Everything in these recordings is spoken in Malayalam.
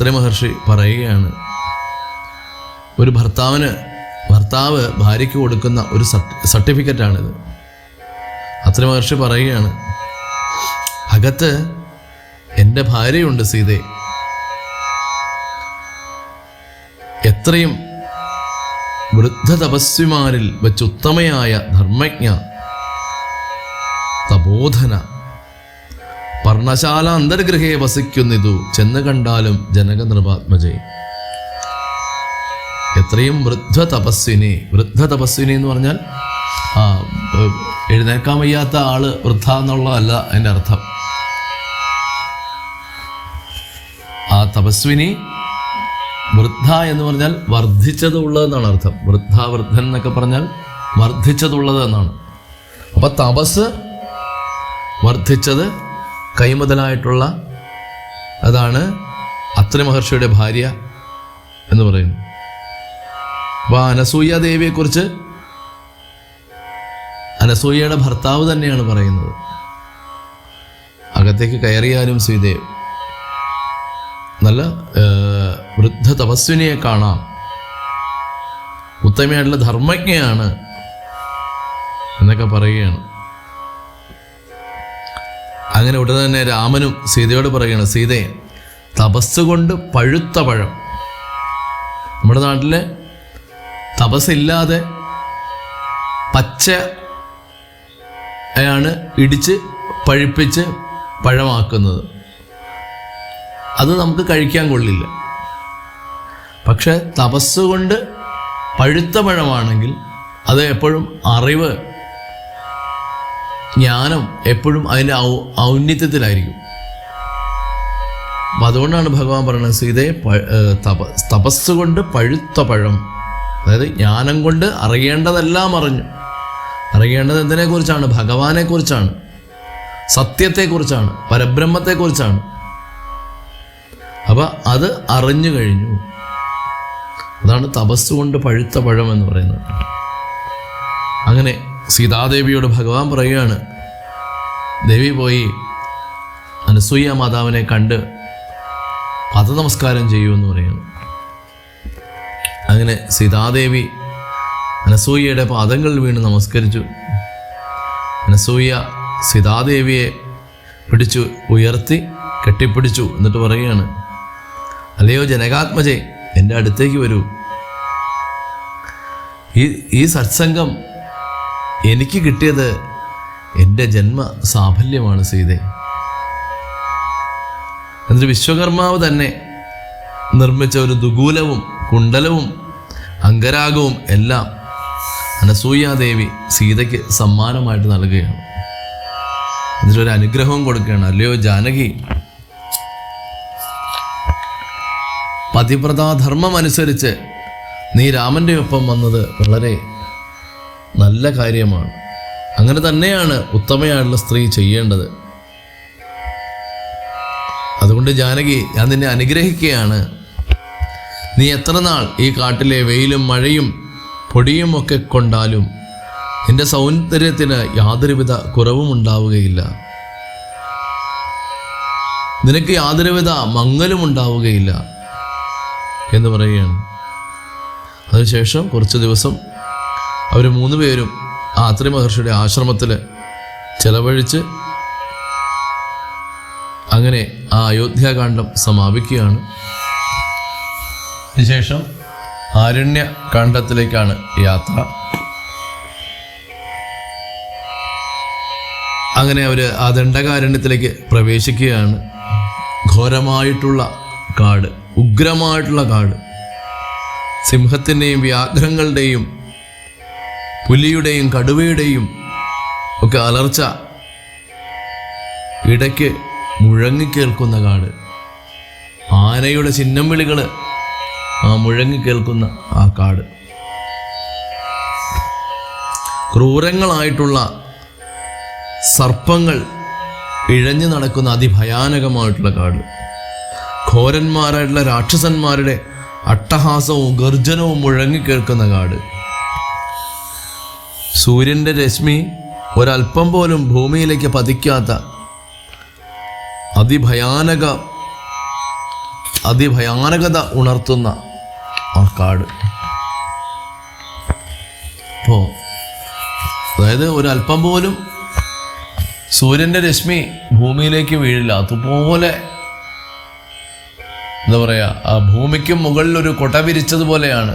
അത്രി മഹർഷി പറയുകയാണ്, ഒരു ഭർത്താവ് ഭാര്യയ്ക്ക് കൊടുക്കുന്ന ഒരു സർട്ടിഫിക്കറ്റാണിത്. അത്രി മഹർഷി പറയുകയാണ്, അകത്ത് എൻ്റെ ഭാര്യയുണ്ട് സീതേ, എത്രയും വൃദ്ധ തപസ്വിമാരിൽ വെച്ചുത്തമയായ ധർമ്മജ്ഞ, തപോധന, പർണശാല അന്തർഗൃഹേ വസിക്കുന്നിതു, ചെന്ന് കണ്ടാലും ജനക നൃപാത്മജേ. എത്രയും വൃദ്ധ തപസ്വിനി എന്ന് പറഞ്ഞാൽ എഴുന്നേക്കാൻ വയ്യാത്ത ആള് വൃദ്ധ എന്നുള്ളതല്ല അതിൻ്റെ അർത്ഥം. ആ തപസ്വിനി, വൃദ്ധ എന്ന് പറഞ്ഞാൽ വർദ്ധിച്ചതുള്ളതെന്നാണ് അർത്ഥം. വൃദ്ധൻ എന്നൊക്കെ പറഞ്ഞാൽ വർദ്ധിച്ചതുള്ളത് എന്നാണ്. അപ്പൊ തപസ് വർദ്ധിച്ചത് കൈമുതലായിട്ടുള്ള അതാണ് അത്രി മഹർഷിയുടെ ഭാര്യ എന്ന് പറയുന്നു. അപ്പൊ അനസൂയ ദേവിയെക്കുറിച്ച് അനസൂയയുടെ ഭർത്താവ് തന്നെയാണ് പറയുന്നത്. അകത്തേക്ക് കയറിയാലും സീതേവ് നല്ല വൃദ്ധ തപസ്വിനിയെ കാണാം, ഉത്തമയായിട്ടുള്ള ധർമ്മജ്ഞയാണ് എന്നൊക്കെ പറയുകയാണ്. അങ്ങനെ ഉടനെ തന്നെ രാമനും സീതയോട് പറയുകയാണ്, സീതയെ തപസ്സുകൊണ്ട് പഴുത്ത പഴം. നമ്മുടെ നാട്ടിലെ തപസ്സില്ലാതെ പച്ചയാണ് ഇടിച്ച് പഴുപ്പിച്ച് പഴമാക്കുന്നത്. അത് നമുക്ക് കഴിക്കാൻ കൊള്ളില്ല. പക്ഷെ തപസ്സുകൊണ്ട് പഴുത്ത പഴമാണെങ്കിൽ അത് എപ്പോഴും അറിവ്, ജ്ഞാനം എപ്പോഴും അതിൻ്റെ ഔന്നത്യത്തിലായിരിക്കും. അപ്പം അതുകൊണ്ടാണ് ഭഗവാൻ പറയുന്നത്, സീതയെ തപസ്സുകൊണ്ട് പഴുത്ത പഴം. അതായത് ജ്ഞാനം കൊണ്ട് അറിയേണ്ടതെല്ലാം അറിഞ്ഞു. അറിയേണ്ടത് എന്തിനെക്കുറിച്ചാണ്? ഭഗവാനെക്കുറിച്ചാണ്, സത്യത്തെക്കുറിച്ചാണ്, പരബ്രഹ്മത്തെക്കുറിച്ചാണ്. അപ്പം അത് അറിഞ്ഞു കഴിഞ്ഞു. അതാണ് തപസ്സുകൊണ്ട് പഴുത്ത പഴം എന്ന് പറയുന്നത്. അങ്ങനെ സീതാദേവിയോട് ഭഗവാൻ പറയുകയാണ്, ദേവി പോയി അനസൂയ മാതാവിനെ കണ്ട് പദനമസ്കാരം ചെയ്യുമെന്ന് പറയുന്നു. അങ്ങനെ സീതാദേവി അനസൂയയുടെ പാദങ്ങളിൽ വീണ് നമസ്കരിച്ചു. അനസൂയ സീതാദേവിയെ പിടിച്ചു ഉയർത്തി കെട്ടിപ്പിടിച്ചു. എന്നിട്ട് പറയുകയാണ്, അല്ലയോ ജനകാത്മജേ, എൻ്റെ അടുത്തേക്ക് വരൂ. ഈ സത്സംഗം എനിക്ക് കിട്ടിയത് എൻ്റെ ജന്മ സാഫല്യമാണ് സീതേ. എന്നിട്ട് വിശ്വകർമാവ് തന്നെ നിർമ്മിച്ച ഒരു ദുഗൂലവും കുണ്ടലവും അംഗരാഗവും എല്ലാം അനസൂയാദേവി സീതയ്ക്ക് സമ്മാനമായിട്ട് നൽകുകയാണ്. എന്നിട്ടൊരു അനുഗ്രഹവും കൊടുക്കുകയാണ്, അല്ലയോ ജാനകി, പതിവ്രതാധർമ്മം അനുസരിച്ച് നീ രാമൻ്റെ ഒപ്പം വന്നത് വളരെ നല്ല കാര്യമാണ്. അങ്ങനെ തന്നെയാണ് ഉത്തമയായിട്ടുള്ള സ്ത്രീ ചെയ്യേണ്ടത്. അതുകൊണ്ട് ജാനകി, ഞാൻ നിന്നെ അനുഗ്രഹിക്കുകയാണ്. നീ എത്ര നാൾ ഈ കാട്ടിലെ വെയിലും മഴയും പൊടിയും ഒക്കെ കൊണ്ടാലും നിന്റെ സൗന്ദര്യത്തിന് യാതൊരുവിധ കുറവും ഉണ്ടാവുകയില്ല. നിനക്ക് യാതൊരുവിധ മങ്ങലും ഉണ്ടാവുകയില്ല എന്ന് പറയുകയാണ്. അതിനുശേഷം കുറച്ച് ദിവസം അവർ 3 പേരും അത്രി മഹർഷിയുടെ ആശ്രമത്തിൽ ചെലവഴിച്ച് അങ്ങനെ ആ അയോധ്യാകാന്ഡം സമാപിക്കുകയാണ്. അതിനുശേഷം ആരണ്യകാന്ഡത്തിലേക്കാണ് യാത്ര. അങ്ങനെ അവർ ആ ദണ്ഡകാരണ്യത്തിലേക്ക് പ്രവേശിക്കുകയാണ്. ഘോരമായിട്ടുള്ള കാട്, ഉഗ്രമായിട്ടുള്ള കാട്, സിംഹത്തിൻ്റെയും വ്യാഘ്രങ്ങളുടെയും പുലിയുടെയും കടുവയുടെയും ഒക്കെ അലർച്ച ഇടയ്ക്ക് മുഴങ്ങിക്കേൾക്കുന്ന കാട്, ആനയുടെ ചിഹ്നം വിളികൾ മുഴങ്ങിക്കേൾക്കുന്ന ആ കാട്, ക്രൂരങ്ങളായിട്ടുള്ള സർപ്പങ്ങൾ ഇഴഞ്ഞു നടക്കുന്ന അതിഭയാനകമായിട്ടുള്ള കാട്, ഘോരന്മാരായിട്ടുള്ള രാക്ഷസന്മാരുടെ അട്ടഹാസവും ഗർജനവും മുഴങ്ങിക്കേൾക്കുന്ന കാട്, സൂര്യൻ്റെ രശ്മി ഒരൽപ്പം പോലും ഭൂമിയിലേക്ക് പതിക്കാത്ത അതിഭയാനക അതിഭയാനകത ഉണർത്തുന്ന ആ കാട്. അപ്പോൾ അതായത് ഒരല്പം പോലും സൂര്യൻ്റെ രശ്മി ഭൂമിയിലേക്ക് വീഴില്ല. അതുപോലെ എന്താ പറയുക, ആ ഭൂമിക്ക് മുകളിൽ ഒരു കൊട വിരിച്ചതുപോലെയാണ്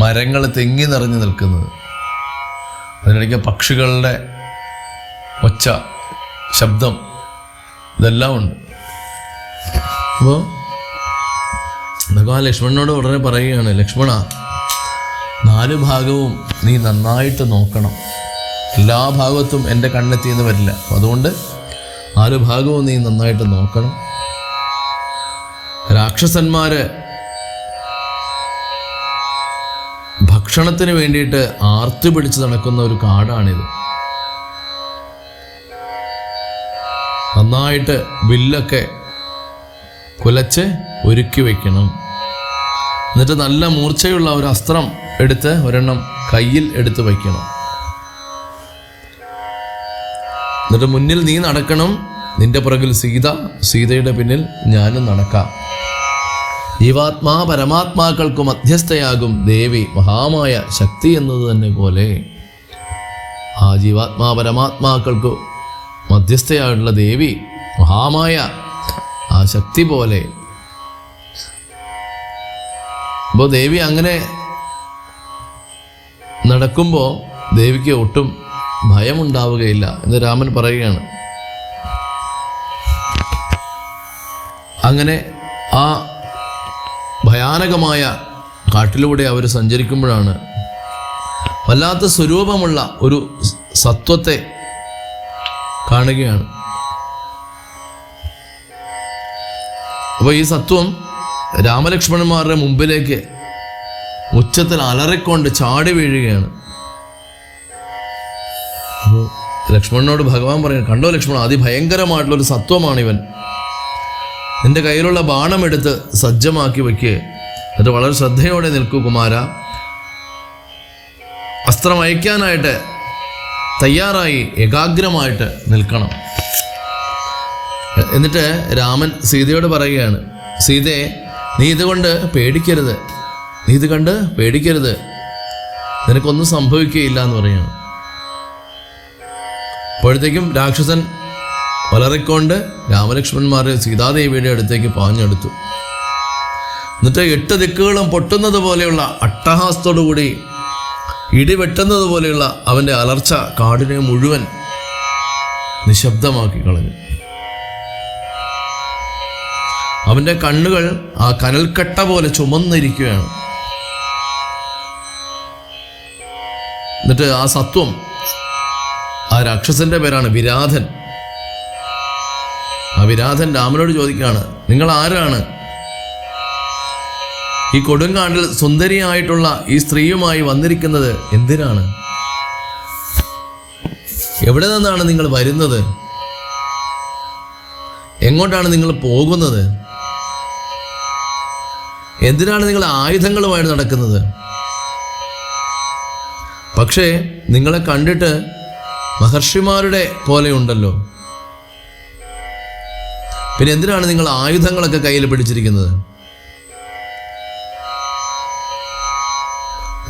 മരങ്ങൾ തിങ്ങി നിറഞ്ഞു നിൽക്കുന്നത്. അതിനിടയ്ക്ക് പക്ഷികളുടെ ഒച്ച, ശബ്ദം, ഇതെല്ലാം ഉണ്ട്. അപ്പോൾ ഭഗവാൻ ലക്ഷ്മണനോട് ഉടനെ പറയുകയാണ്, ലക്ഷ്മണ, 4 ഭാഗവും നീ നന്നായിട്ട് നോക്കണം. എല്ലാ ഭാഗത്തും എൻ്റെ കണ്ണെത്തിയെന്ന് വരില്ല. അതുകൊണ്ട് 4 ഭാഗവും നീ നന്നായിട്ട് നോക്കണം. രാക്ഷസന്മാര് ഭക്ഷണത്തിന് വേണ്ടിയിട്ട് ആർത്തു പിടിച്ച് നടക്കുന്ന ഒരു കാടാണിത്. നന്നായിട്ട് വില്ലൊക്കെ കുലച്ച് ഒരുക്കി വയ്ക്കണം. എന്നിട്ട് നല്ല മൂർച്ചയുള്ള ഒരു അസ്ത്രം എടുത്ത് ഒരെണ്ണം കയ്യിൽ എടുത്ത് വയ്ക്കണം. എന്നിട്ട് മുന്നിൽ നീ നടക്കണം, നിന്റെ പുറകിൽ സീത, സീതയുടെ പിന്നിൽ ഞാനും നടക്കാം. ജീവാത്മാ പരമാത്മാക്കൾക്ക് മധ്യസ്ഥയാകും ദേവി, മഹാമായ ശക്തി എന്നത് തന്നെ പോലെ ആ ജീവാത്മാ പരമാത്മാക്കൾക്ക് മധ്യസ്ഥയായിട്ടുള്ള ദേവി, മഹാമായ ആ ശക്തി പോലെ. അപ്പോൾ ദേവി അങ്ങനെ നടക്കുമ്പോൾ ദേവിക്ക് ഒട്ടും ഭയമുണ്ടാവുകയില്ല എന്ന് രാമൻ പറയുകയാണ്. അങ്ങനെ ആ ഭയാനകമായ കാട്ടിലൂടെ അവർ സഞ്ചരിക്കുമ്പോഴാണ് വല്ലാത്ത സ്വരൂപമുള്ള ഒരു സത്വത്തെ കാണുകയാണ്. അപ്പോൾ ഈ സത്വം രാമലക്ഷ്മണന്മാരുടെ മുമ്പിലേക്ക് ഉച്ചത്തിൽ അലറിക്കൊണ്ട് ചാടി വീഴുകയാണ്. അപ്പോൾ ലക്ഷ്മണനോട് ഭഗവാൻ പറയുന്നു, കണ്ടോ ലക്ഷ്മണ, അതിഭയങ്കരമായിട്ടുള്ളൊരു സത്വമാണിവൻ. നിന്റെ കയ്യിലുള്ള ബാണമെടുത്ത് സജ്ജമാക്കി വയ്ക്കുക. എന്നിട്ട് വളരെ ശ്രദ്ധയോടെ നിൽക്കൂ കുമാര. അസ്ത്രം അയക്കാനായിട്ട് തയ്യാറായി ഏകാഗ്രമായിട്ട് നിൽക്കണം. എന്നിട്ട് രാമൻ സീതയോട് പറയുകയാണ്, സീതയെ, നീ ഇതുകൊണ്ട് പേടിക്കരുത്, നീ ഇത് കണ്ട് പേടിക്കരുത്, നിനക്കൊന്നും സംഭവിക്കുകയില്ല എന്ന് പറയുകയാണ്. അപ്പോഴത്തേക്കും രാക്ഷസൻ വളരെക്കൊണ്ട് രാമലക്ഷ്മണന്മാരെ സീതാദേവിയുടെ അടുത്തേക്ക് പാഞ്ഞെടുത്തു. എന്നിട്ട് 8 ദിക്കുകളും പൊട്ടുന്നത് പോലെയുള്ള അട്ടഹാസത്തോടുകൂടി ഇടിവെട്ടുന്നത് പോലെയുള്ള അവൻ്റെ അലർച്ച കാടിനെ മുഴുവൻ നിശബ്ദമാക്കി കളഞ്ഞു. അവൻ്റെ കണ്ണുകൾ ആ കനൽക്കട്ട പോലെ ചുമന്നിരിക്കുകയാണ്. എന്നിട്ട് ആ സത്വം, ആ രാക്ഷസന്റെ പേരാണ് വിരാധൻ. ആ വിരാധൻ രാമനോട് ചോദിക്കുകയാണ്, നിങ്ങൾ ആരാണ്? ഈ കൊടുങ്കാട്ടിൽ സുന്ദരിയായിട്ടുള്ള ഈ സ്ത്രീയുമായി വന്നിരിക്കുന്നത് എന്തിനാണ്? എവിടെ നിന്നാണ് നിങ്ങൾ വരുന്നത്? എങ്ങോട്ടാണ് നിങ്ങൾ പോകുന്നത്? എന്തിനാണ് നിങ്ങൾ ആയുധങ്ങളുമായിട്ട് നടക്കുന്നത്? പക്ഷേ നിങ്ങളെ കണ്ടിട്ട് മഹർഷിമാരുടെ പോലെ ഉണ്ടല്ലോ. പിന്നെ എന്തിനാണ് നിങ്ങൾ ആയുധങ്ങളൊക്കെ കയ്യിൽ പിടിച്ചിരിക്കുന്നത്?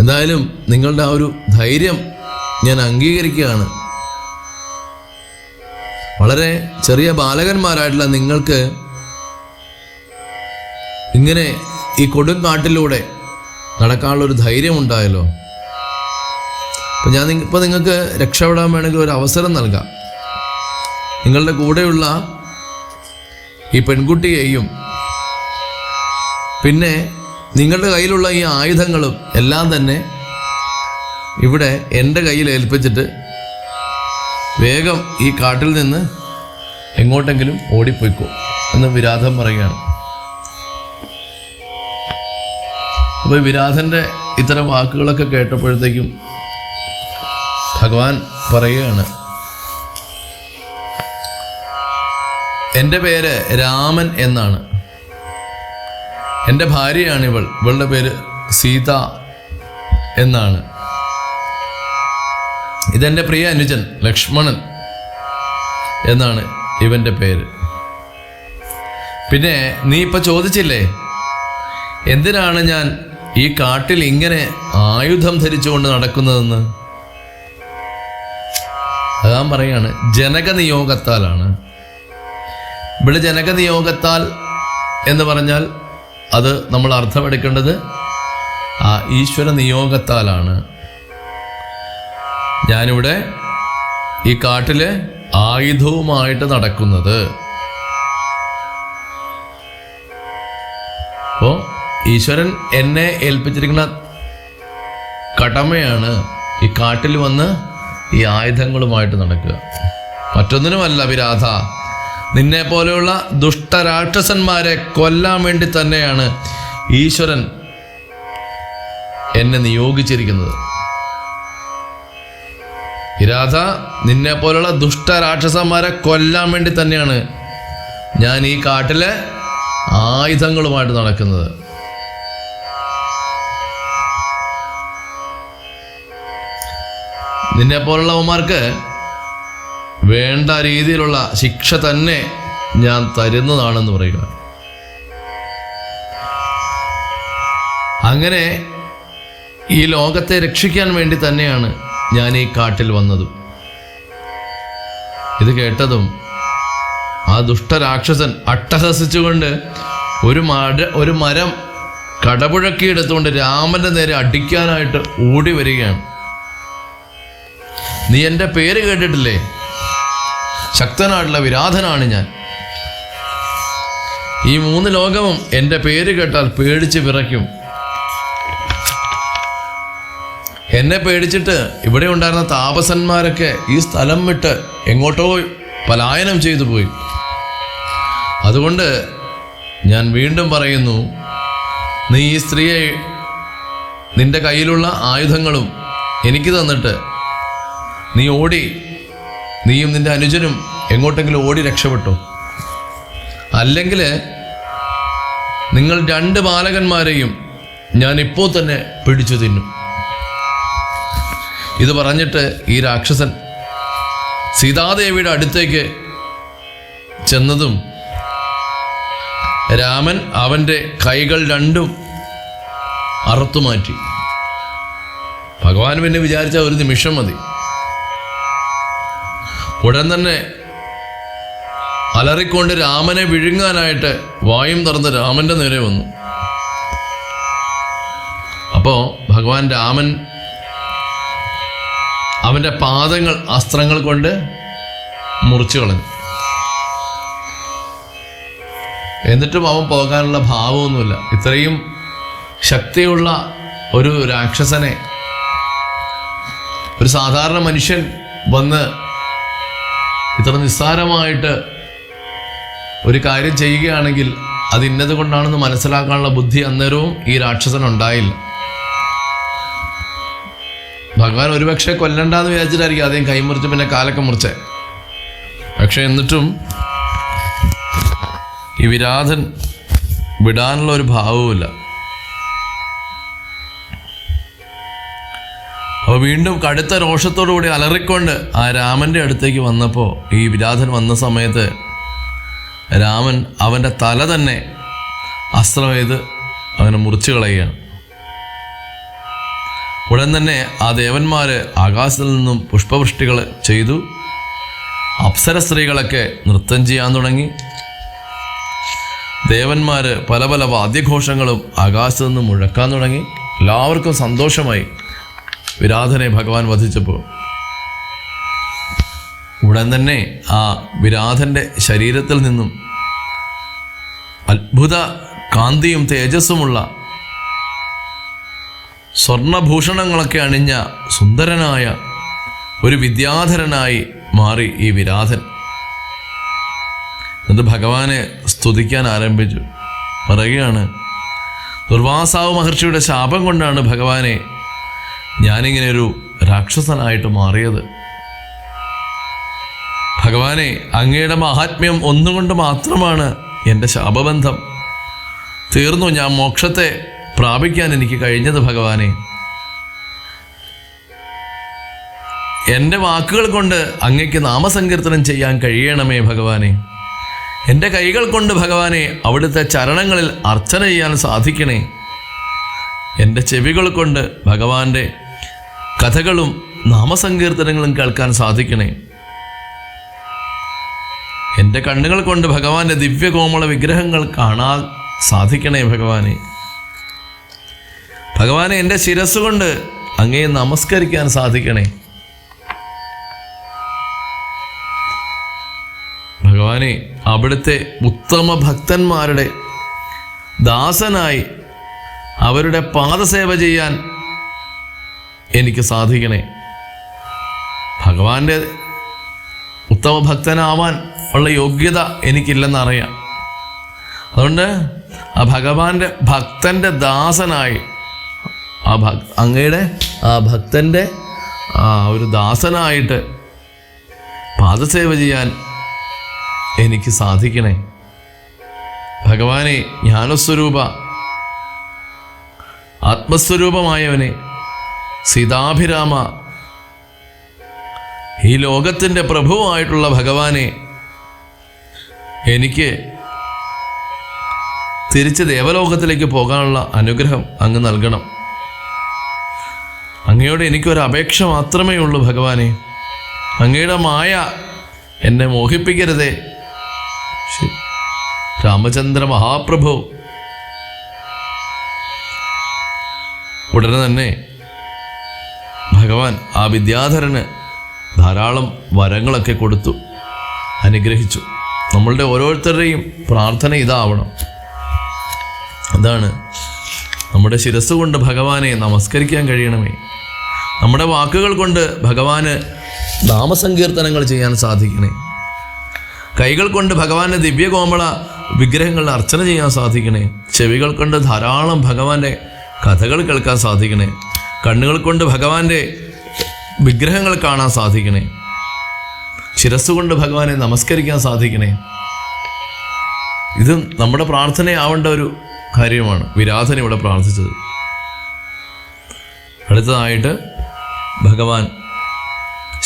എന്തായാലും നിങ്ങളുടെ ആ ഒരു ധൈര്യം ഞാൻ അംഗീകരിക്കുകയാണ്. വളരെ ചെറിയ ബാലകന്മാരായിട്ടുള്ള നിങ്ങൾക്ക് ഇങ്ങനെ ഈ കൊടുങ്കാട്ടിലൂടെ നടക്കാനുള്ളൊരു ധൈര്യം ഉണ്ടായല്ലോ. അപ്പം ഞാൻ ഇപ്പോൾ നിങ്ങൾക്ക് രക്ഷപ്പെടാൻ വേണമെങ്കിൽ ഒരു അവസരം നൽകാം. നിങ്ങളുടെ കൂടെയുള്ള ഈ പെൺകുട്ടിയെയും പിന്നെ നിങ്ങളുടെ കയ്യിലുള്ള ഈ ആയുധങ്ങളും എല്ലാം തന്നെ ഇവിടെ എൻ്റെ കയ്യിൽ ഏൽപ്പിച്ചിട്ട് വേഗം ഈ കാട്ടിൽ നിന്ന് എങ്ങോട്ടെങ്കിലും ഓടിപ്പോയിക്കോ എന്ന് വിരാധൻ പറയുകയാണ്. അപ്പോൾ വിരാധൻ്റെ ഇത്തരം വാക്കുകളൊക്കെ കേട്ടപ്പോഴത്തേക്കും ഭഗവാൻ പറയുകയാണ്, എൻ്റെ പേര് രാമൻ എന്നാണ്, എൻ്റെ ഭാര്യയാണ് ഇവളുടെ പേര് സീത എന്നാണ്, ഇതെൻ്റെ പ്രിയ അനുജൻ ലക്ഷ്മണൻ എന്നാണ് ഇവൻ്റെ പേര്. പിന്നെ നീ ഇപ്പൊ ചോദിച്ചില്ലേ എന്തിനാണ് ഞാൻ ഈ കാട്ടിൽ ഇങ്ങനെ ആയുധം ധരിച്ചുകൊണ്ട് നടക്കുന്നതെന്ന്? അതാ പറയാണ്, ജനകനിയോഗത്താലാണ്. ഇവിടെ ജനകനിയോഗത്താൽ എന്ന് പറഞ്ഞാൽ അത് നമ്മൾ അർത്ഥമെടുക്കേണ്ടത് ആ ഈശ്വര നിയോഗത്താലാണ്. ഞാനിവിടെ ഈ കാട്ടില് ആയുധവുമായിട്ട് നടക്കുന്നത്. അപ്പോൾ ഈശ്വരൻ എന്നെ ഏൽപ്പിച്ചിരിക്കുന്ന കടമയാണ് ഈ കാട്ടിൽ വന്ന് ഈ ആയുധങ്ങളുമായിട്ട് നടക്കുക. മറ്റൊന്നിനുമല്ല വിരാധ, നിന്നെ പോലെയുള്ള ദുഷ്ടരാക്ഷസന്മാരെ കൊല്ലാൻ വേണ്ടി തന്നെയാണ് ഈശ്വരൻ എന്നെ നിയോഗിച്ചിരിക്കുന്നത്. വിരാധ, നിന്നെ പോലുള്ള ദുഷ്ടരാക്ഷസന്മാരെ കൊല്ലാൻ വേണ്ടി തന്നെയാണ് ഞാൻ ഈ കാട്ടിലെ ആയുധങ്ങളുമായിട്ട് നടക്കുന്നത്. നിന്നെ പോലുള്ളവന്മാർക്ക് വേണ്ട രീതിയിലുള്ള ശിക്ഷ തന്നെ ഞാൻ തരുന്നതാണെന്ന് പറയുക. അങ്ങനെ ഈ ലോകത്തെ രക്ഷിക്കാൻ വേണ്ടി തന്നെയാണ് ഞാൻ ഈ കാട്ടിൽ വന്നതും. ഇത് കേട്ടതും ആ ദുഷ്ടരാക്ഷസൻ അട്ടഹസിച്ചുകൊണ്ട് ഒരു മരം കടപുഴക്കിയെടുത്തുകൊണ്ട് രാമന്റെ നേരെ അടിക്കാനായിട്ട് ഓടി വരികയാണ്. നീ എൻ്റെ പേര് കേട്ടിട്ടില്ലേ? ശക്തനായിട്ടുള്ള വിരാധനാണ് ഞാൻ. ഈ 3 ലോകവും എൻ്റെ പേര് കേട്ടാൽ പേടിച്ച് വിറയ്ക്കും. എന്നെ പേടിച്ചിട്ട് ഇവിടെ ഉണ്ടായിരുന്ന താപസന്മാരൊക്കെ ഈ സ്ഥലം വിട്ട് എങ്ങോട്ടോ പലായനം ചെയ്തു പോയി. അതുകൊണ്ട് ഞാൻ വീണ്ടും പറയുന്നു, നീ ഈ സ്ത്രീയെ നിന്റെ കയ്യിലുള്ള ആയുധങ്ങളും എനിക്ക് തന്നിട്ട് നീ ഓടി, നീയും നിന്റെ അനുജനും എങ്ങോട്ടെങ്കിലും ഓടി രക്ഷപ്പെട്ടു. അല്ലെങ്കിൽ നിങ്ങൾ 2 ബാലകന്മാരെയും ഞാൻ ഇപ്പോൾ തന്നെ പിടിച്ചു തിന്നും. ഇത് പറഞ്ഞിട്ട് ഈ രാക്ഷസൻ സീതാദേവിയുടെ അടുത്തേക്ക് ചെന്നതും രാമൻ അവൻ്റെ കൈകൾ 2 അറുത്തുമാറ്റി. ഭഗവാൻ പിന്നെ വിചാരിച്ച ഒരു നിമിഷം മതി. ഉടൻ തന്നെ അലറിക്കൊണ്ട് രാമനെ വിഴുങ്ങാനായിട്ട് വായും തുറന്ന് രാമന്റെ നേരെ വന്നു. അപ്പോ ഭഗവാൻ രാമൻ അവന്റെ പാദങ്ങൾ അസ്ത്രങ്ങൾ കൊണ്ട് മുറിച്ചു കളഞ്ഞു. എന്നിട്ടും അവൻ പോകാനുള്ള ഭാവമൊന്നുമില്ല. ഇത്രയും ശക്തിയുള്ള ഒരു രാക്ഷസനെ ഒരു സാധാരണ മനുഷ്യൻ വന്ന് ഇത്ര നിസ്സാരമായിട്ട് ഒരു കാര്യം ചെയ്യുകയാണെങ്കിൽ അത് ഇന്നത് കൊണ്ടാണെന്ന് മനസ്സിലാക്കാനുള്ള ബുദ്ധി അന്നേരവും ഈ രാക്ഷസൻ ഉണ്ടായില്ല. ഭഗവാൻ ഒരുപക്ഷെ കൊല്ലണ്ടെന്ന് വിചാരിച്ചിട്ടായിരിക്കും ആദ്യം കൈമുറിച്ച് പിന്നെ കാലൊക്കെ മുറിച്ചേ. പക്ഷെ എന്നിട്ടും ഈ വിരാധൻ വിടാനുള്ള ഒരു ഭാവവുമില്ല. അപ്പോൾ വീണ്ടും കടുത്ത രോഷത്തോടുകൂടി അലറിക്കൊണ്ട് ആ രാമന്റെ അടുത്തേക്ക് വന്നപ്പോൾ ഈ വിരാധൻ വന്ന സമയത്ത് രാമൻ അവൻ്റെ തല തന്നെ അസ്ത്രം ചെയ്ത് അവനെ മുറിച്ചു കളയുകയാണ്. ഉടൻ തന്നെ ആ ദേവന്മാര് ആകാശത്തിൽ നിന്നും പുഷ്പവൃഷ്ടികൾ ചെയ്തു. അപ്സര സ്ത്രീകളൊക്കെ നൃത്തം ചെയ്യാൻ തുടങ്ങി. ദേവന്മാര് പല പല വാദ്യഘോഷങ്ങളും ആകാശത്ത് നിന്നും മുഴക്കാൻ തുടങ്ങി. എല്ലാവർക്കും സന്തോഷമായി വിരാധനെ ഭഗവാൻ വധിച്ചപ്പോൾ. ഉടൻ തന്നെ ആ വിരാധന്റെ ശരീരത്തിൽ നിന്നും അത്ഭുത കാന്തിയും തേജസ്സുമുള്ള സ്വർണഭൂഷണങ്ങളൊക്കെ അണിഞ്ഞ സുന്ദരനായ ഒരു വിദ്യാധരനായി മാറി ഈ വിരാധൻ. എന്നിട്ട് ഭഗവാനെ സ്തുതിക്കാൻ ആരംഭിച്ചു. പറയുകയാണ്, ദുർവാസാവ് മഹർഷിയുടെ ശാപം കൊണ്ടാണ് ഭഗവാനെ ഞാനിങ്ങനെ ഒരു രാക്ഷസനായിട്ട് മാറിയത്. ഭഗവാനെ, അങ്ങയുടെ മഹാത്മ്യം ഒന്നുകൊണ്ട് മാത്രമാണ് എൻ്റെ ശാപബന്ധം തീർന്നു. ഞാൻ മോക്ഷത്തെ പ്രാപിക്കാൻ എനിക്ക് കഴിഞ്ഞത് ഭഗവാനെ. എൻ്റെ വാക്കുകൾ കൊണ്ട് അങ്ങയ്ക്ക് നാമസങ്കീർത്തനം ചെയ്യാൻ കഴിയണമേ ഭഗവാനെ. എൻ്റെ കൈകൾ കൊണ്ട് ഭഗവാനെ അവിടുത്തെ ചരണങ്ങളിൽ അർച്ചന ചെയ്യാൻ സാധിക്കണേ. എൻ്റെ ചെവികൾ കൊണ്ട് ഭഗവാന്റെ കഥകളും നാമസങ്കീർത്തനങ്ങളും കേൾക്കാൻ സാധിക്കണേ. എൻ്റെ കണ്ണുകൾ കൊണ്ട് ഭഗവാന്റെ ദിവ്യകോമള വിഗ്രഹങ്ങൾ കാണാൻ സാധിക്കണേ ഭഗവാനെ. ഭഗവാനെ എൻ്റെ ശിരസ്സുകൊണ്ട് അങ്ങയെ നമസ്കരിക്കാൻ സാധിക്കണേ. ഭഗവാനെ അവിടുത്തെ ഉത്തമ ഭക്തന്മാരുടെ ദാസനായി അവരുടെ പാദസേവ ചെയ്യാൻ എനിക്ക് സാധിക്കണേ. ഭഗവാന്റെ ഉത്തമ ഭക്തനാവാൻ ഉള്ള യോഗ്യത എനിക്കില്ലെന്നറിയാം. അതുകൊണ്ട് ആ ഭഗവാന്റെ ഭക്തൻ്റെ ദാസനായി അങ്ങയുടെ ആ ഭക്തൻ്റെ ഒരു ദാസനായിട്ട് പാദസേവ ചെയ്യാൻ എനിക്ക് സാധിക്കണേ. ഭഗവാനെ ജ്ഞാനസ്വരൂപ ആത്മസ്വരൂപമായവനെ, സീതാഭിരാമ, ഈ ലോകത്തിൻ്റെ പ്രഭുവായിട്ടുള്ള ഭഗവാനെ, എനിക്ക് തിരിച്ച് ദേവലോകത്തിലേക്ക് പോകാനുള്ള അനുഗ്രഹം അങ്ങ് നൽകണം. അങ്ങയോട് എനിക്കൊരു അപേക്ഷ മാത്രമേ ഉള്ളൂ ഭഗവാനെ. അങ്ങയുടെ മായ എന്നെ മോഹിപ്പിക്കരുതേ. രാമചന്ദ്ര മഹാപ്രഭു ഉടനെ തന്നെ ഭഗവാൻ ആ വിദ്യാധരന് ധാരാളം വരങ്ങളൊക്കെ കൊടുത്തു, അനുഗ്രഹിച്ചു. നമ്മളുടെ ഓരോരുത്തരുടെയും പ്രാർത്ഥന ഇതാവണം. അതാണ് നമ്മുടെ ശിരസ് കൊണ്ട് ഭഗവാനെ നമസ്കരിക്കാൻ കഴിയണമേ. നമ്മുടെ വാക്കുകൾ കൊണ്ട് ഭഗവാന് നാമസങ്കീർത്തനങ്ങൾ ചെയ്യാൻ സാധിക്കണേ. കൈകൾ കൊണ്ട് ഭഗവാന്റെ ദിവ്യകോമള വിഗ്രഹങ്ങളുടെ അർച്ചന ചെയ്യാൻ സാധിക്കണേ. ചെവികൾ കൊണ്ട് ധാരാളം ഭഗവാന്റെ കഥകൾ കേൾക്കാൻ സാധിക്കണേ. കണ്ണുകൾ കൊണ്ട് ഭഗവാന്റെ വിഗ്രഹങ്ങൾ കാണാൻ സാധിക്കണേ. ശിരസ്സുകൊണ്ട് ഭഗവാനെ നമസ്കരിക്കാൻ സാധിക്കണേ. ഇത് നമ്മുടെ പ്രാർത്ഥനയാവേണ്ട ഒരു കാര്യമാണ്. വിരാധൻ ഇവിടെ പ്രാർത്ഥിച്ചത്. അടുത്തതായിട്ട് ഭഗവാൻ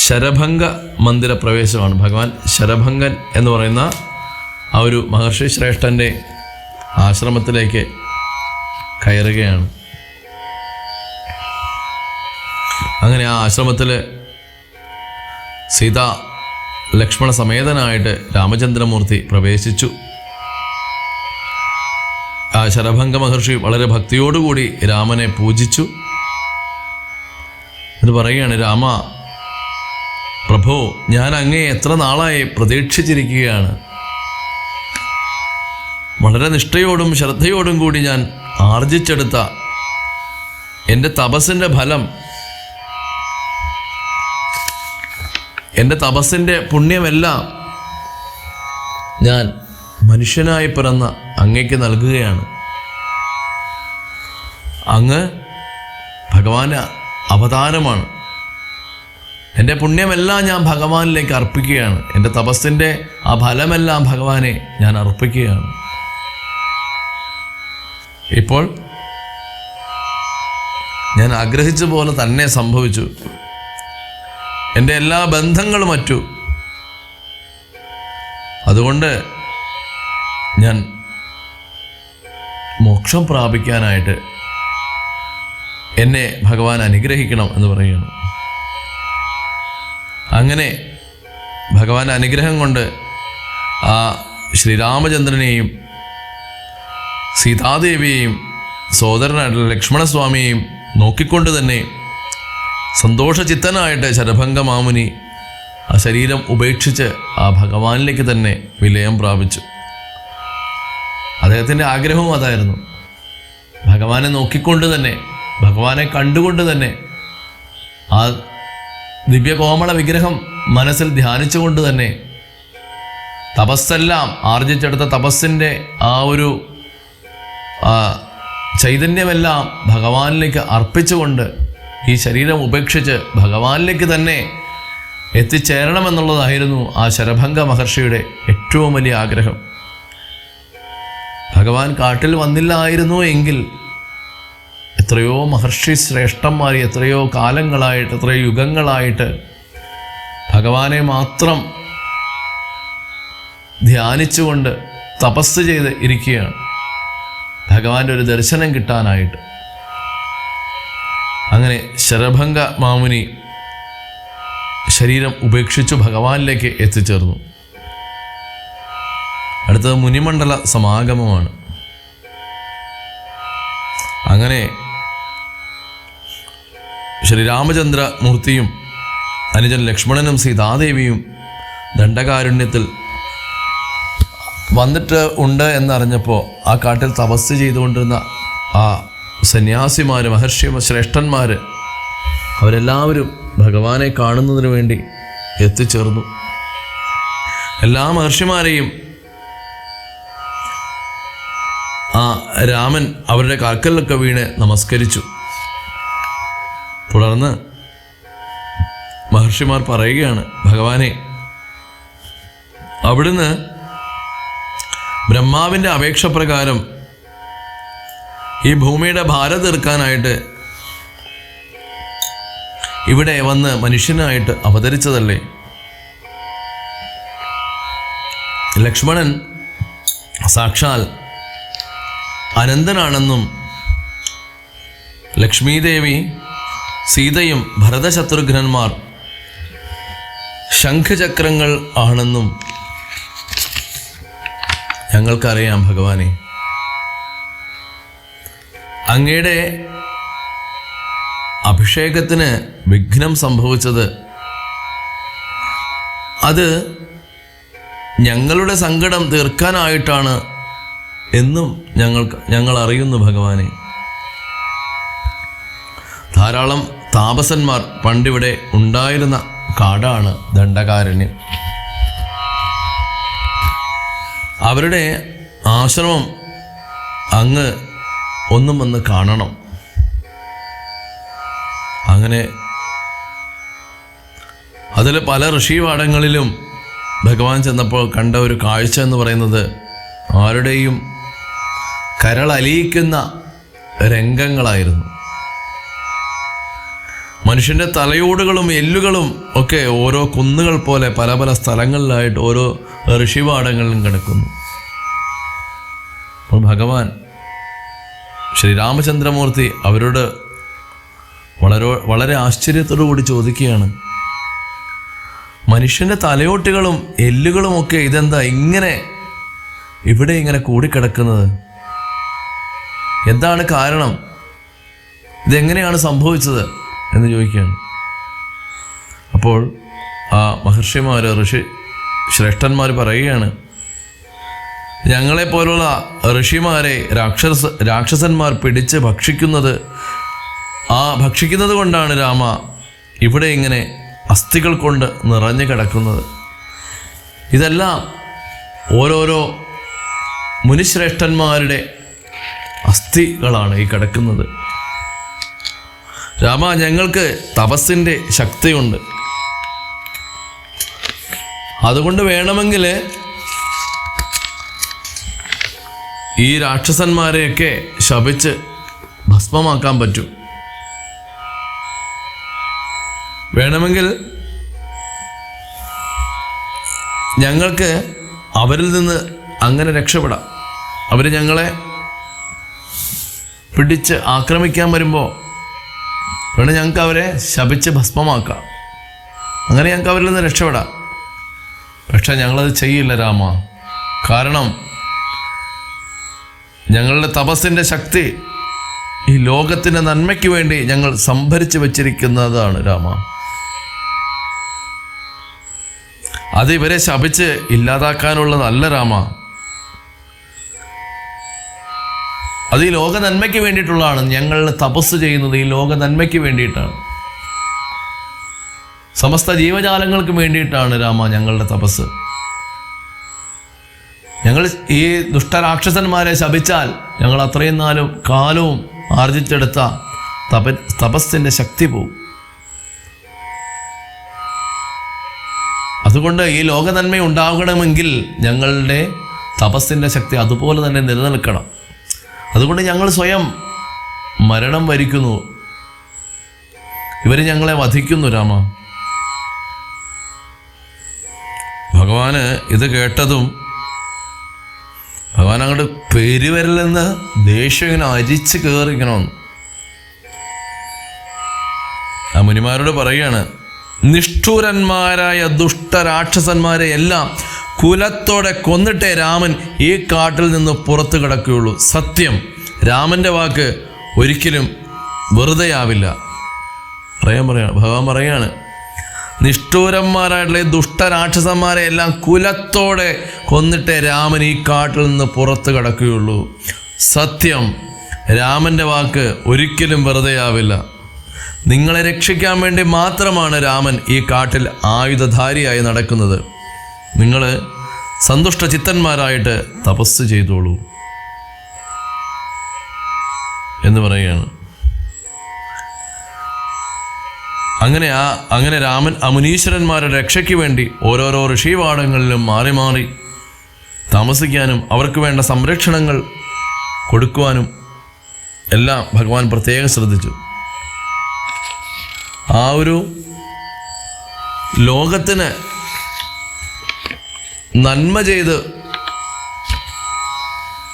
ശരഭംഗ മന്ദിര പ്രവേശമാണ്. ഭഗവാൻ ശരഭംഗൻ എന്ന് പറയുന്ന ആ ഒരു മഹർഷി ശ്രേഷ്ഠൻ്റെ ആശ്രമത്തിലേക്ക് കയറുകയാണ്. അങ്ങനെ ആ ആശ്രമത്തിൽ സീതാ ലക്ഷ്മണ സമേതനായിട്ട് രാമചന്ദ്രമൂർത്തി പ്രവേശിച്ചു. ആ ശരഭംഗ മഹർഷി വളരെ ഭക്തിയോടുകൂടി രാമനെ പൂജിച്ചു. ഇത് പറയുകയാണ്, രാമ പ്രഭോ, ഞാൻ അങ്ങേ എത്ര നാളായി പ്രതീക്ഷിച്ചിരിക്കുകയാണ്. വളരെ നിഷ്ഠയോടും ശ്രദ്ധയോടും കൂടി ഞാൻ ആർജിച്ചെടുത്ത എൻ്റെ തപസ്സിൻ്റെ ഫലം, എൻ്റെ തപസ്സിൻ്റെ പുണ്യമെല്ലാം ഞാൻ മനുഷ്യനായി പിറന്ന അങ്ങയ്ക്ക് നൽകുകയാണ്. അങ്ങ് ഭഗവാന്റെ അവതാരമാണ്. എൻ്റെ പുണ്യമെല്ലാം ഞാൻ ഭഗവാനിലേക്ക് അർപ്പിക്കുകയാണ്. എൻ്റെ തപസ്സിൻ്റെ ആ ഫലമെല്ലാം ഭഗവാനെ ഞാൻ അർപ്പിക്കുകയാണ്. ഇപ്പോൾ ഞാൻ ആഗ്രഹിച്ച പോലെ തന്നെ സംഭവിച്ചു. എൻ്റെ എല്ലാ ബന്ധങ്ങളും അറ്റു. അതുകൊണ്ട് ഞാൻ മോക്ഷം പ്രാപിക്കാനായിട്ട് എന്നെ ഭഗവാൻ അനുഗ്രഹിക്കണം എന്ന് പറയുന്നു. അങ്ങനെ ഭഗവാന്റെ അനുഗ്രഹം കൊണ്ട് ആ ശ്രീരാമചന്ദ്രനെയും സീതാദേവിയെയും സോദരനായിട്ടുള്ള ലക്ഷ്മണസ്വാമിയെയും നോക്കിക്കൊണ്ട് തന്നെ സന്തോഷചിത്തനായിട്ട് ശരഭംഗ മാമുനി ആ ശരീരം ഉപേക്ഷിച്ച് ആ ഭഗവാനിലേക്ക് തന്നെ വിലയം പ്രാപിച്ചു. അദ്ദേഹത്തിൻ്റെ ആഗ്രഹവും അതായിരുന്നു. ഭഗവാനെ നോക്കിക്കൊണ്ട് തന്നെ, ഭഗവാനെ കണ്ടുകൊണ്ട് തന്നെ, ആ ദിവ്യകോമള വിഗ്രഹം മനസ്സിൽ ധ്യാനിച്ചുകൊണ്ട് തന്നെ തപസ്സെല്ലാം ആർജിച്ചെടുത്ത തപസ്സിൻ്റെ ആ ഒരു ചൈതന്യമെല്ലാം ഭഗവാനിലേക്ക് അർപ്പിച്ചുകൊണ്ട് ഈ ശരീരം ഉപേക്ഷിച്ച് ഭഗവാനിലേക്ക് തന്നെ എത്തിച്ചേരണമെന്നുള്ളതായിരുന്നു ആ ശരഭംഗ മഹർഷിയുടെ ഏറ്റവും വലിയ ആഗ്രഹം. ഭഗവാൻ കാട്ടിൽ വന്നില്ലായിരുന്നു എങ്കിൽ എത്രയോ മഹർഷി ശ്രേഷ്ഠന്മാർ എത്രയോ കാലങ്ങളായിട്ട്, എത്രയോ യുഗങ്ങളായിട്ട് ഭഗവാനെ മാത്രം ധ്യാനിച്ചുകൊണ്ട് തപസ് ചെയ്ത് ഇരിക്കുകയാണ് ഭഗവാന്റെ ഒരു ദർശനം കിട്ടാനായിട്ട്. അങ്ങനെ ശരഭംഗ മാമുനി ശരീരം ഉപേക്ഷിച്ചു ഭഗവാനിലേക്ക് എത്തിച്ചേർന്നു. അടുത്തത് മുനിമണ്ഡല സമാഗമമാണ്. അങ്ങനെ ശ്രീരാമചന്ദ്ര മൂർത്തിയും അനുജൻ ലക്ഷ്മണനും സീതാദേവിയും ദണ്ഡകാരുണ്യത്തിൽ വന്നിട്ട് ഉണ്ട് എന്നറിഞ്ഞപ്പോൾ ആ കാട്ടിൽ തപസ് ചെയ്തുകൊണ്ടിരുന്ന ആ സന്യാസിമാർ, മഹർഷി ശ്രേഷ്ഠന്മാർ അവരെല്ലാവരും ഭഗവാനെ കാണുന്നതിന് വേണ്ടി എത്തിച്ചേർന്നു. എല്ലാ മഹർഷിമാരെയും ആ രാമൻ അവരുടെ കാൽക്കലിലൊക്കെ വീണ് നമസ്കരിച്ചു. തുടർന്ന് മഹർഷിമാർ പറയുകയാണ്, ഭഗവാനെ, അവിടുന്ന് ബ്രഹ്മാവിൻ്റെ അപേക്ഷ പ്രകാരം ഈ ഭൂമിയുടെ ഭാരം തീർക്കാനായിട്ട് ഇവിടെ വന്ന് മനുഷ്യനായിട്ട് അവതരിച്ചതല്ലേ? ലക്ഷ്മണൻ സാക്ഷാൽ അനന്തനാണെന്നും ലക്ഷ്മീദേവി സീതയും ഭരതശത്രുഘ്നന്മാർ ശംഖചക്രങ്ങൾ ആണെന്നും ഞങ്ങൾക്കറിയാം ഭഗവാനെ. അങ്ങയുടെ അഭിഷേകത്തിന് വിഘ്നം സംഭവിച്ചത് അത് ഞങ്ങളുടെ സങ്കടം തീർക്കാനായിട്ടാണ് എന്നും ഞങ്ങൾ അറിയുന്നു ഭഗവാനെ. ധാരാളം താപസന്മാർ പണ്ടിവിടെ ഉണ്ടായിരുന്ന കാടാണ് ദണ്ഡകാരണ്യം. അവരുടെ ആശ്രമം അങ്ങ് ഒന്നും വന്ന് കാണണം. അങ്ങനെ അതിൽ പല ഋഷിവാടങ്ങളിലും ഭഗവാൻ ചെന്നപ്പോൾ കണ്ട ഒരു കാഴ്ച എന്ന് പറയുന്നത് ആരുടെയും കരളലിയിക്കുന്ന രംഗങ്ങളായിരുന്നു. മനുഷ്യൻ്റെ തലയോടുകളും എല്ലുകളും ഒക്കെ ഓരോ കുന്നുകൾ പോലെ പല പല സ്ഥലങ്ങളിലായിട്ട് ഓരോ ഋഷിവാടങ്ങളിലും കിടക്കുന്നു. അപ്പോൾ ഭഗവാൻ ശ്രീരാമചന്ദ്രമൂർത്തി അവരോട് വളരെ ആശ്ചര്യത്തോടുകൂടി ചോദിക്കുകയാണ്, മനുഷ്യൻ്റെ തലയോട്ടുകളും എല്ലുകളുമൊക്കെ ഇതെന്താ ഇങ്ങനെ ഇവിടെ ഇങ്ങനെ കൂടിക്കിടക്കുന്നത്? എന്താണ് കാരണം? ഇതെങ്ങനെയാണ് സംഭവിച്ചത് എന്ന് ചോദിക്കുകയാണ്. അപ്പോൾ ആ മഹർഷിമാർ, ഋഷി ശ്രേഷ്ഠന്മാർ പറയുകയാണ്, ഞങ്ങളെപ്പോലുള്ള ഋഷിമാരെ രാക്ഷസന്മാർ പിടിച്ച് ഭക്ഷിക്കുന്നത് കൊണ്ടാണ് രാമ ഇവിടെ ഇങ്ങനെ അസ്ഥികൾ കൊണ്ട് നിറഞ്ഞു കിടക്കുന്നത്. ഇതെല്ലാം ഓരോരോ മുനിശ്രേഷ്ഠന്മാരുടെ അസ്ഥികളാണ് ഈ കിടക്കുന്നത്. രാമ, ഞങ്ങൾക്ക് തപസ്സിൻ്റെ ശക്തിയുണ്ട്. അതുകൊണ്ട് വേണമെങ്കിൽ ഈ രാക്ഷസന്മാരെയൊക്കെ ശപിച്ച് ഭസ്മമാക്കാൻ പറ്റും. വേണമെങ്കിൽ ഞങ്ങൾക്ക് അവരിൽ നിന്ന് അങ്ങനെ രക്ഷപ്പെടാം. അവർ ഞങ്ങളെ പിടിച്ച് ആക്രമിക്കാൻ വരുമ്പോൾ വേണം ഞങ്ങൾക്ക് അവരെ ശപിച്ച് ഭസ്മമാക്കാം. അങ്ങനെ ഞങ്ങൾക്ക് അവരിൽ നിന്ന് രക്ഷപ്പെടാം. പക്ഷെ ഞങ്ങളത് ചെയ്യില്ല രാമ. കാരണം ഞങ്ങളുടെ തപസ്സിൻ്റെ ശക്തി ഈ ലോകത്തിൻ്റെ നന്മയ്ക്ക് വേണ്ടി ഞങ്ങൾ സംഭരിച്ചു വച്ചിരിക്കുന്നതാണ് രാമ. അത് ഇവരെ ശപിച്ച് ഇല്ലാതാക്കാനുള്ളതല്ല രാമ. അത് ഈ ലോക നന്മയ്ക്ക് വേണ്ടിയിട്ടുള്ളതാണ്. ഞങ്ങൾ തപസ് ചെയ്യുന്നത് ഈ ലോക നന്മയ്ക്ക് വേണ്ടിയിട്ടാണ്. സമസ്ത ജീവജാലങ്ങൾക്ക് വേണ്ടിയിട്ടാണ് രാമ ഞങ്ങളുടെ തപസ്. ഞങ്ങൾ ഈ ദുഷ്ടരാക്ഷസന്മാരെ ശപിച്ചാൽ ഞങ്ങൾ അത്രയും കാലവും ആർജിച്ചെടുത്ത തപസ്സിൻ്റെ ശക്തി പോവും. അതുകൊണ്ട് ഈ ലോക നന്മ ഉണ്ടാകണമെങ്കിൽ ഞങ്ങളുടെ തപസ്സിൻ്റെ ശക്തി അതുപോലെ തന്നെ നിലനിൽക്കണം. അതുകൊണ്ട് ഞങ്ങൾ സ്വയം മരണം വരിക്കുന്നു. ഇവർ ഞങ്ങളെ വധിക്കുന്നു രാമ. ഭഗവാന് ഇത് കേട്ടതും ഭഗവാൻ അങ്ങോട്ട് പെരുവരലെന്ന് ദേഷ്യം ഇങ്ങനെ അരിച്ച് കയറിക്കണമെന്ന് ആ മുനിമാരോട് പറയുകയാണ്, നിഷ്ഠൂരന്മാരായ ദുഷ്ടരാക്ഷസന്മാരെ എല്ലാം കുലത്തോടെ കൊന്നിട്ടേ രാമൻ ഈ കാട്ടിൽ നിന്ന് പുറത്തു കിടക്കുകയുള്ളൂ. സത്യം, രാമൻ്റെ വാക്ക് ഒരിക്കലും വെറുതെയാവില്ല. ഭഗവാൻ പറയാണ്, നിഷ്ഠൂരന്മാരായിട്ടുള്ള ഈ ദുഷ്ടരാക്ഷസന്മാരെ എല്ലാം കുലത്തോടെ കൊന്നിട്ടേ രാമൻ ഈ കാട്ടിൽ നിന്ന് പുറത്തു കിടക്കുകയുള്ളൂ. സത്യം, രാമൻ്റെ വാക്ക് ഒരിക്കലും വെറുതെയാവില്ല. നിങ്ങളെ രക്ഷിക്കാൻ വേണ്ടി മാത്രമാണ് രാമൻ ഈ കാട്ടിൽ ആയുധധാരിയായി നടക്കുന്നത്. നിങ്ങൾ സന്തുഷ്ട ചിത്തന്മാരായിട്ട് തപസ് ചെയ്തോളൂ എന്ന് പറയുകയാണ്. അങ്ങനെ രാമൻ മുനീശ്വരന്മാരുടെ രക്ഷയ്ക്ക് വേണ്ടി ഓരോരോ ഋഷിവാടങ്ങളിലും മാറി മാറി താമസിക്കാനും അവർക്ക് വേണ്ട സംരക്ഷണങ്ങൾ കൊടുക്കുവാനും എല്ലാം ഭഗവാൻ പ്രത്യേകം ശ്രദ്ധിച്ചു. ആ ഒരു ലോകത്തിന് നന്മ ചെയ്ത്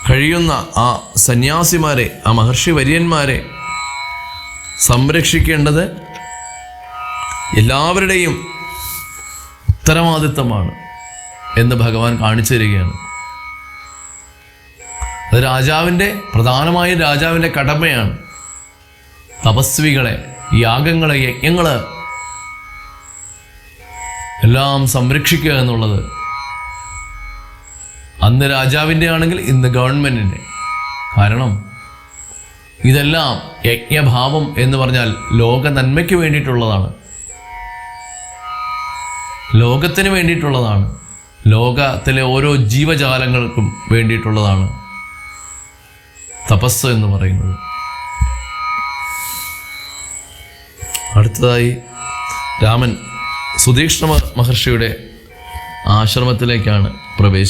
കഴിയുന്ന ആ സന്യാസിമാരെ, ആ മഹർഷി വര്യന്മാരെ സംരക്ഷിക്കേണ്ടത് എല്ലാവരുടെയും ഉത്തരവാദിത്തമാണ് എന്ന് ഭഗവാൻ കാണിച്ചു തരികയാണ്. അത് പ്രധാനമായും രാജാവിൻ്റെ കടമയാണ്. തപസ്വികളെ, യാഗങ്ങളെ, യജ്ഞങ്ങള് എല്ലാം സംരക്ഷിക്കുക എന്നുള്ളത് അന്ന് രാജാവിൻ്റെ ആണെങ്കിൽ ഇന്ന് ഗവൺമെൻറ്റിൻ്റെ. കാരണം ഇതെല്ലാം യജ്ഞഭാവം എന്ന് പറഞ്ഞാൽ ലോക നന്മയ്ക്ക് വേണ്ടിയിട്ടുള്ളതാണ്, ലോകത്തിന് വേണ്ടിയിട്ടുള്ളതാണ്, ലോകത്തിലെ ഓരോ ജീവജാലങ്ങൾക്കും വേണ്ടിയിട്ടുള്ളതാണ് തപസ് എന്ന് പറയുന്നത്. അടുത്തതായി രാമൻ സുതീക്ഷ്ണ മഹർഷിയുടെ ആശ്രമത്തിലേക്കാണ് പ്രവേശിച്ചത്.